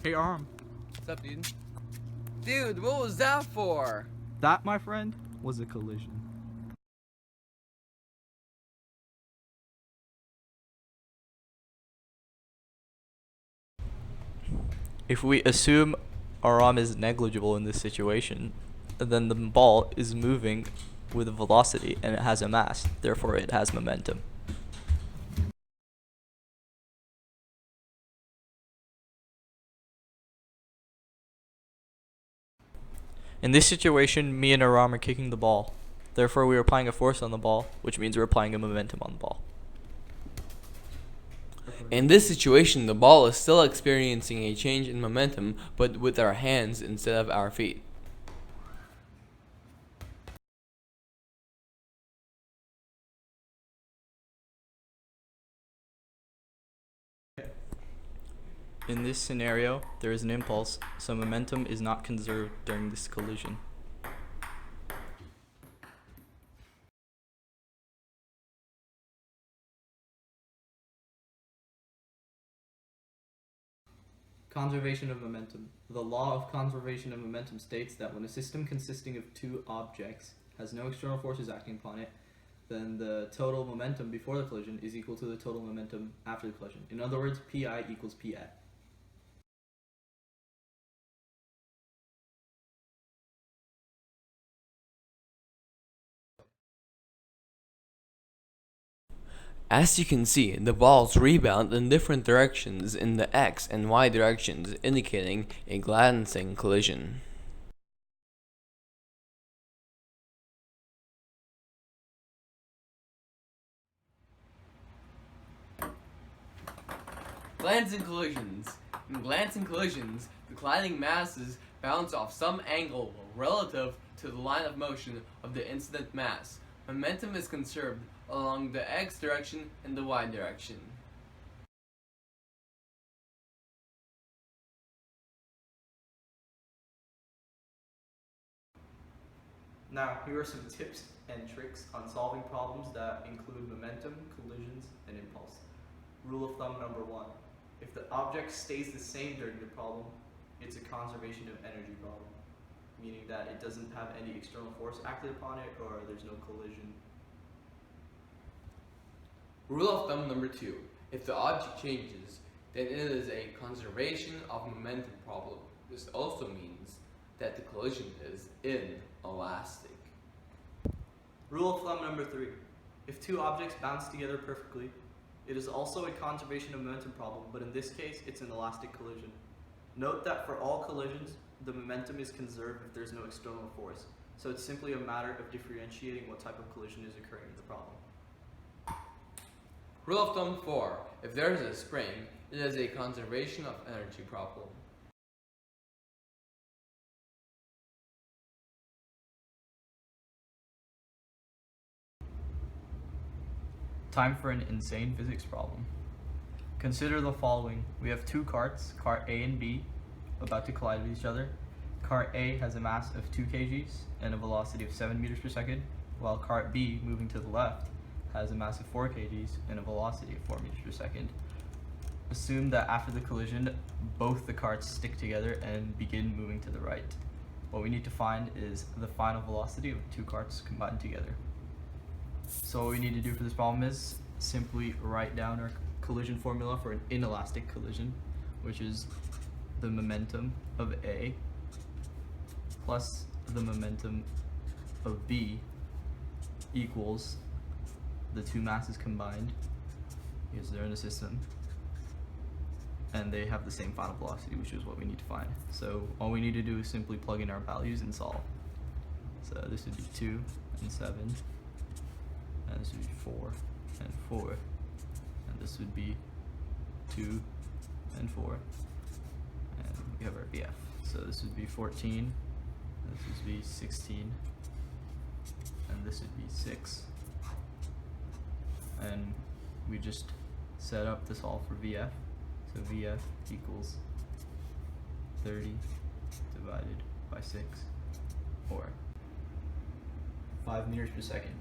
Hey, What's up, dude? Dude, what was that for? that, my friend, was a collision. If we assume our arm is negligible in this situation, then the ball is moving with a velocity and it has a mass, therefore it has momentum. In this situation, me and Aram are kicking the ball. Therefore, we are applying a force on the ball, which means we're applying a momentum on the ball. In this situation, the ball is still experiencing a change in momentum, but with our hands instead of our feet. In this scenario, there is an impulse, so momentum is not conserved during this collision. Conservation of momentum. The law of conservation of momentum states that when a system consisting of two objects has no external forces acting upon it, then the total momentum before the collision is equal to the total momentum after the collision. In other words, Pi equals Pa. As you can see, the balls rebound in different directions in the X and Y directions, indicating a glancing collision. Glancing collisions. In glancing collisions, the colliding masses bounce off some angle relative to the line of motion of the incident mass. Momentum is conserved along the X direction and the Y direction. Now, here are some tips and tricks on solving problems that include momentum, collisions, and impulse. Rule of thumb number 1. If the object stays the same during the problem, it's a conservation of energy problem, meaning that it doesn't have any external force acted upon it or there's no collision. Rule of thumb number 2. If the object changes, then it is a conservation of momentum problem. This also means that the collision is inelastic. Rule of thumb number 3. If two objects bounce together perfectly, it is also a conservation of momentum problem, but in this case, it's an elastic collision. Note that for all collisions, the momentum is conserved if there's no external force, so it's simply a matter of differentiating what type of collision is occurring in the problem. Rule of thumb 4. If there is a spring, it is a conservation of energy problem. Time for an insane physics problem. Consider the following. We have two carts, cart A and B, about to collide with each other. Cart A has a mass of 2 kgs and a velocity of 7 meters per second, while cart B, moving to the left, has a mass of 4 kgs and a velocity of 4 meters per second. Assume that after the collision, both the carts stick together and begin moving to the right. What we need to find is the final velocity of two carts combined together. So what we need to do for this problem is simply write down our collision formula for an inelastic collision, which is the momentum of A plus the momentum of B equals the two masses combined, because they're in a system, and they have the same final velocity, which is what we need to find. So all we need to do is simply plug in our values and solve. So this would be 2 and 7. And this would be 4 and 4, and this would be 2 and 4, and we have our BF. So this would be 14, this would be 16, and this would be 6. And we just set up to solve for VF. So VF equals 30 divided by 6, or 5 meters per second.